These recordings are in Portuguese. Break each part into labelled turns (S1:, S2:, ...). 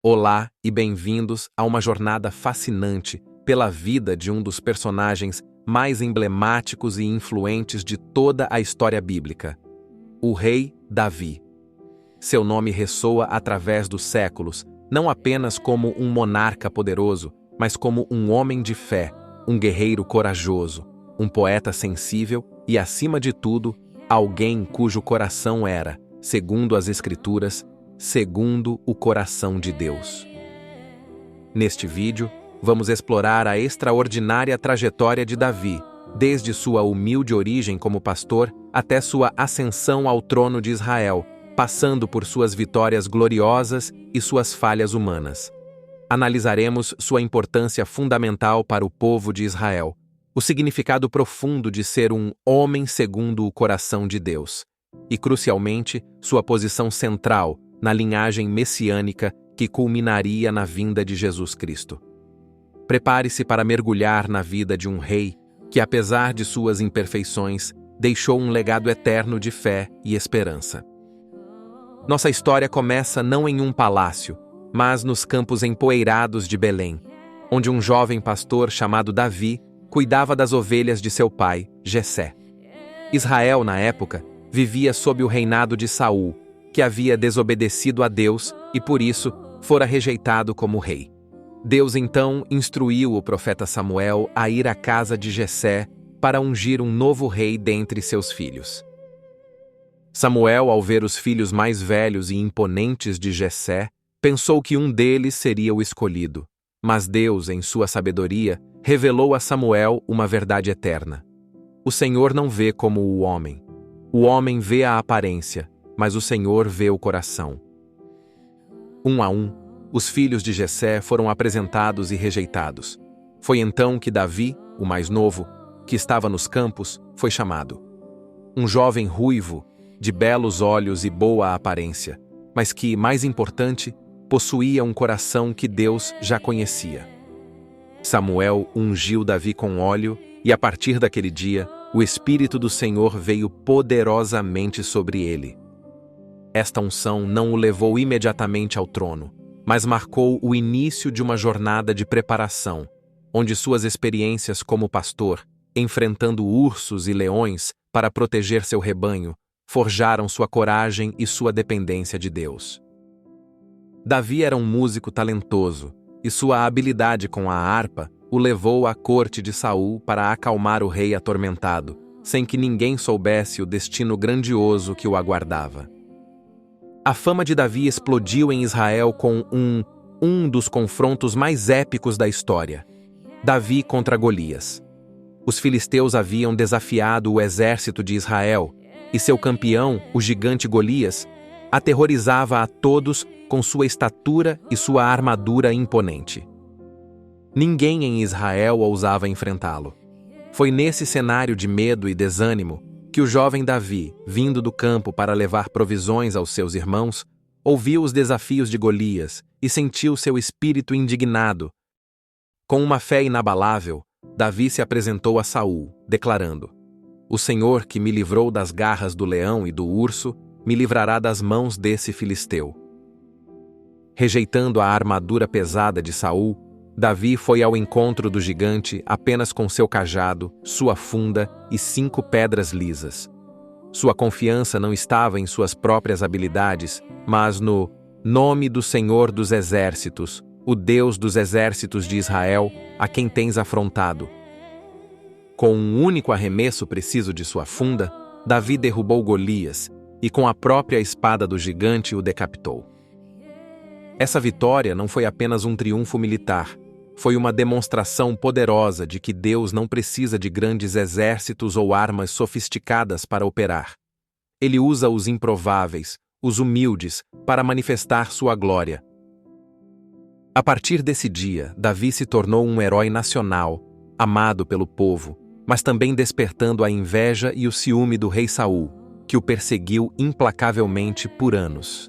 S1: Olá e bem-vindos a uma jornada fascinante pela vida de um dos personagens mais emblemáticos e influentes de toda a história bíblica, o rei Davi. Seu nome ressoa através dos séculos, não apenas como um monarca poderoso, mas como um homem de fé, um guerreiro corajoso, um poeta sensível e, acima de tudo, alguém cujo coração era, segundo as Escrituras, segundo o coração de Deus. Neste vídeo, vamos explorar a extraordinária trajetória de Davi, desde sua humilde origem como pastor até sua ascensão ao trono de Israel, passando por suas vitórias gloriosas e suas falhas humanas. Analisaremos sua importância fundamental para o povo de Israel, o significado profundo de ser um homem segundo o coração de Deus, e, crucialmente, sua posição central na linhagem messiânica que culminaria na vinda de Jesus Cristo. Prepare-se para mergulhar na vida de um rei que, apesar de suas imperfeições, deixou um legado eterno de fé e esperança. Nossa história começa não em um palácio, mas nos campos empoeirados de Belém, onde um jovem pastor chamado Davi cuidava das ovelhas de seu pai, Jessé. Israel, na época, vivia sob o reinado de Saul, que havia desobedecido a Deus e, por isso, fora rejeitado como rei. Deus então instruiu o profeta Samuel a ir à casa de Jessé para ungir um novo rei dentre seus filhos. Samuel, ao ver os filhos mais velhos e imponentes de Jessé, pensou que um deles seria o escolhido. Mas Deus, em sua sabedoria, revelou a Samuel uma verdade eterna. O Senhor não vê como o homem. O homem vê a aparência, mas o Senhor vê o coração. Um a um, os filhos de Jessé foram apresentados e rejeitados. Foi então que Davi, o mais novo, que estava nos campos, foi chamado. Um jovem ruivo, de belos olhos e boa aparência, mas que, mais importante, possuía um coração que Deus já conhecia. Samuel ungiu Davi com óleo e, a partir daquele dia, o Espírito do Senhor veio poderosamente sobre ele. Esta unção não o levou imediatamente ao trono, mas marcou o início de uma jornada de preparação, onde suas experiências como pastor, enfrentando ursos e leões para proteger seu rebanho, forjaram sua coragem e sua dependência de Deus. Davi era um músico talentoso, e sua habilidade com a harpa o levou à corte de Saul para acalmar o rei atormentado, sem que ninguém soubesse o destino grandioso que o aguardava. A fama de Davi explodiu em Israel com um dos confrontos mais épicos da história: Davi contra Golias. Os filisteus haviam desafiado o exército de Israel, e seu campeão, o gigante Golias, aterrorizava a todos com sua estatura e sua armadura imponente. Ninguém em Israel ousava enfrentá-lo. Foi nesse cenário de medo e desânimo que o jovem Davi, vindo do campo para levar provisões aos seus irmãos, ouviu os desafios de Golias e sentiu seu espírito indignado. Com uma fé inabalável, Davi se apresentou a Saul, declarando: "O Senhor que me livrou das garras do leão e do urso, me livrará das mãos desse filisteu." Rejeitando a armadura pesada de Saul, Davi foi ao encontro do gigante apenas com seu cajado, sua funda e 5 pedras lisas. Sua confiança não estava em suas próprias habilidades, mas no nome do Senhor dos Exércitos, o Deus dos exércitos de Israel, a quem tens afrontado. Com um único arremesso preciso de sua funda, Davi derrubou Golias e com a própria espada do gigante o decapitou. Essa vitória não foi apenas um triunfo militar, foi uma demonstração poderosa de que Deus não precisa de grandes exércitos ou armas sofisticadas para operar. Ele usa os improváveis, os humildes, para manifestar sua glória. A partir desse dia, Davi se tornou um herói nacional, amado pelo povo, mas também despertando a inveja e o ciúme do rei Saul, que o perseguiu implacavelmente por anos.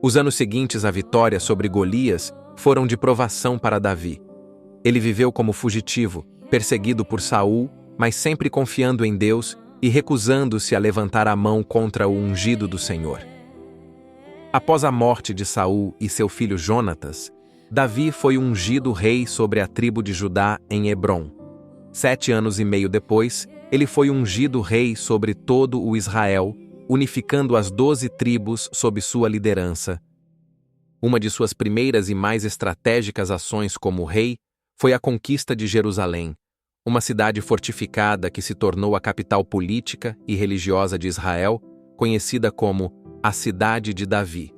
S1: Os anos seguintes à vitória sobre Golias foram de provação para Davi. Ele viveu como fugitivo, perseguido por Saul, mas sempre confiando em Deus e recusando-se a levantar a mão contra o ungido do Senhor. Após a morte de Saul e seu filho Jonatas, Davi foi ungido rei sobre a tribo de Judá em Hebrom. 7 anos e meio depois, ele foi ungido rei sobre todo o Israel, unificando as 12 tribos sob sua liderança. Uma de suas primeiras e mais estratégicas ações como rei foi a conquista de Jerusalém, uma cidade fortificada que se tornou a capital política e religiosa de Israel, conhecida como a Cidade de Davi.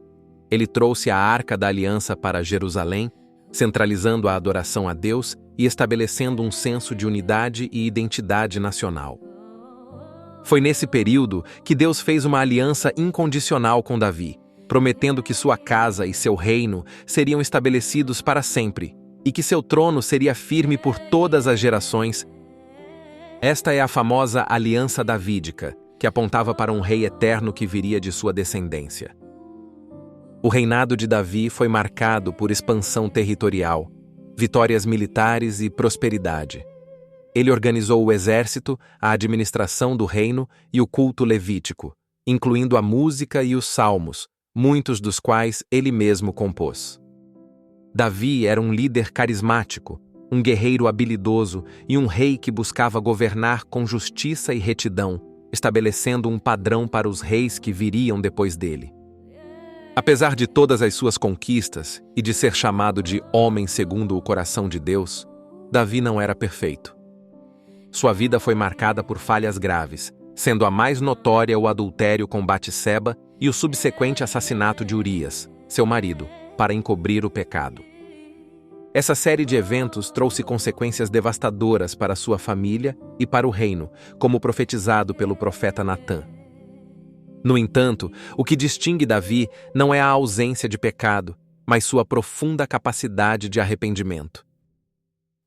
S1: Ele trouxe a Arca da Aliança para Jerusalém, centralizando a adoração a Deus e estabelecendo um senso de unidade e identidade nacional. Foi nesse período que Deus fez uma aliança incondicional com Davi, prometendo que sua casa e seu reino seriam estabelecidos para sempre, e que seu trono seria firme por todas as gerações. Esta é a famosa Aliança Davídica, que apontava para um rei eterno que viria de sua descendência. O reinado de Davi foi marcado por expansão territorial, vitórias militares e prosperidade. Ele organizou o exército, a administração do reino e o culto levítico, incluindo a música e os salmos, muitos dos quais ele mesmo compôs. Davi era um líder carismático, um guerreiro habilidoso e um rei que buscava governar com justiça e retidão, estabelecendo um padrão para os reis que viriam depois dele. Apesar de todas as suas conquistas e de ser chamado de homem segundo o coração de Deus, Davi não era perfeito. Sua vida foi marcada por falhas graves, sendo a mais notória o adultério com Batseba e o subsequente assassinato de Urias, seu marido, para encobrir o pecado. Essa série de eventos trouxe consequências devastadoras para sua família e para o reino, como profetizado pelo profeta Natã. No entanto, o que distingue Davi não é a ausência de pecado, mas sua profunda capacidade de arrependimento.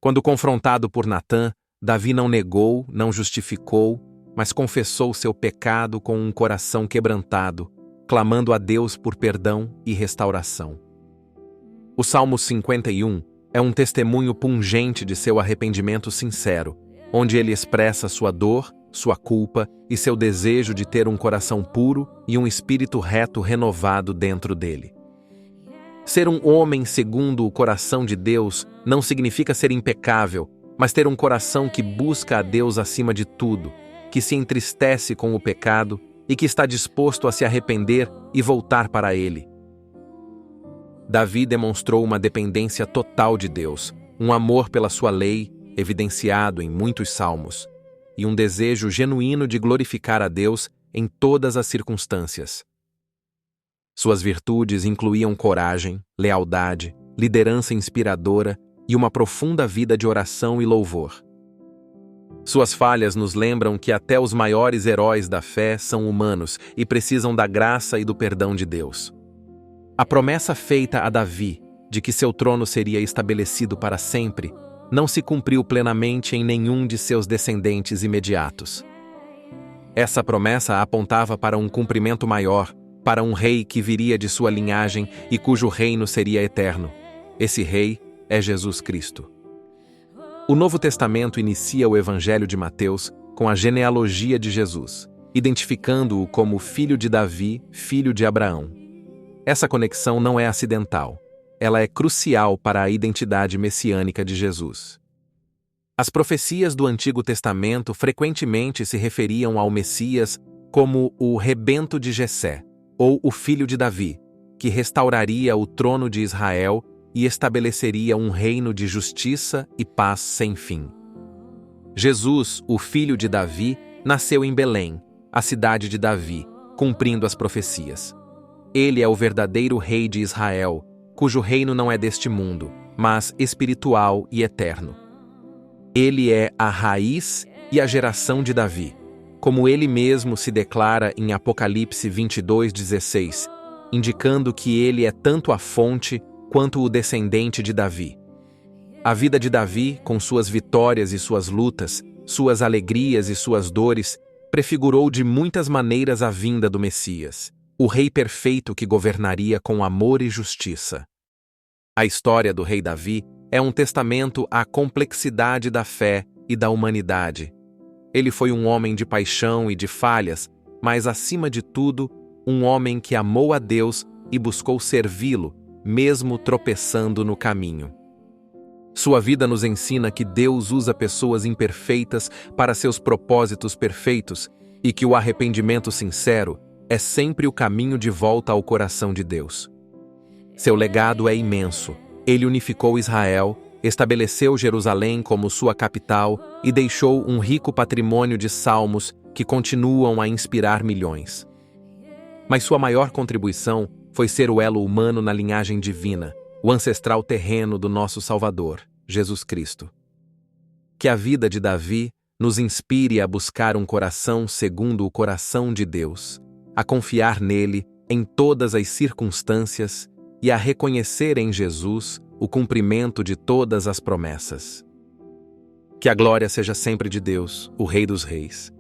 S1: Quando confrontado por Natã, Davi não negou, não justificou, mas confessou seu pecado com um coração quebrantado, clamando a Deus por perdão e restauração. O Salmo 51 é um testemunho pungente de seu arrependimento sincero, onde ele expressa sua dor, sua culpa e seu desejo de ter um coração puro e um espírito reto renovado dentro dele. Ser um homem segundo o coração de Deus não significa ser impecável, mas ter um coração que busca a Deus acima de tudo, que se entristece com o pecado e que está disposto a se arrepender e voltar para Ele. Davi demonstrou uma dependência total de Deus, um amor pela sua lei, evidenciado em muitos salmos, e um desejo genuíno de glorificar a Deus em todas as circunstâncias. Suas virtudes incluíam coragem, lealdade, liderança inspiradora e uma profunda vida de oração e louvor. Suas falhas nos lembram que até os maiores heróis da fé são humanos e precisam da graça e do perdão de Deus. A promessa feita a Davi, de que seu trono seria estabelecido para sempre, não se cumpriu plenamente em nenhum de seus descendentes imediatos. Essa promessa apontava para um cumprimento maior, para um rei que viria de sua linhagem e cujo reino seria eterno. Esse rei é Jesus Cristo. O Novo Testamento inicia o Evangelho de Mateus com a genealogia de Jesus, identificando-o como filho de Davi, filho de Abraão. Essa conexão não é acidental. Ela é crucial para a identidade messiânica de Jesus. As profecias do Antigo Testamento frequentemente se referiam ao Messias como o rebento de Jessé, ou o filho de Davi, que restauraria o trono de Israel e estabeleceria um reino de justiça e paz sem fim. Jesus, o filho de Davi, nasceu em Belém, a cidade de Davi, cumprindo as profecias. Ele é o verdadeiro rei de Israel, cujo reino não é deste mundo, mas espiritual e eterno. Ele é a raiz e a geração de Davi, como ele mesmo se declara em Apocalipse 22:16, indicando que ele é tanto a fonte quanto o descendente de Davi. A vida de Davi, com suas vitórias e suas lutas, suas alegrias e suas dores, prefigurou de muitas maneiras a vinda do Messias, o rei perfeito que governaria com amor e justiça. A história do rei Davi é um testamento à complexidade da fé e da humanidade. Ele foi um homem de paixão e de falhas, mas, acima de tudo, um homem que amou a Deus e buscou servi-lo, mesmo tropeçando no caminho. Sua vida nos ensina que Deus usa pessoas imperfeitas para seus propósitos perfeitos e que o arrependimento sincero é sempre o caminho de volta ao coração de Deus. Seu legado é imenso. Ele unificou Israel, estabeleceu Jerusalém como sua capital e deixou um rico patrimônio de salmos que continuam a inspirar milhões. Mas sua maior contribuição foi ser o elo humano na linhagem divina, o ancestral terreno do nosso Salvador, Jesus Cristo. Que a vida de Davi nos inspire a buscar um coração segundo o coração de Deus, a confiar nele em todas as circunstâncias e a reconhecer em Jesus o cumprimento de todas as promessas. Que a glória seja sempre de Deus, o Rei dos Reis.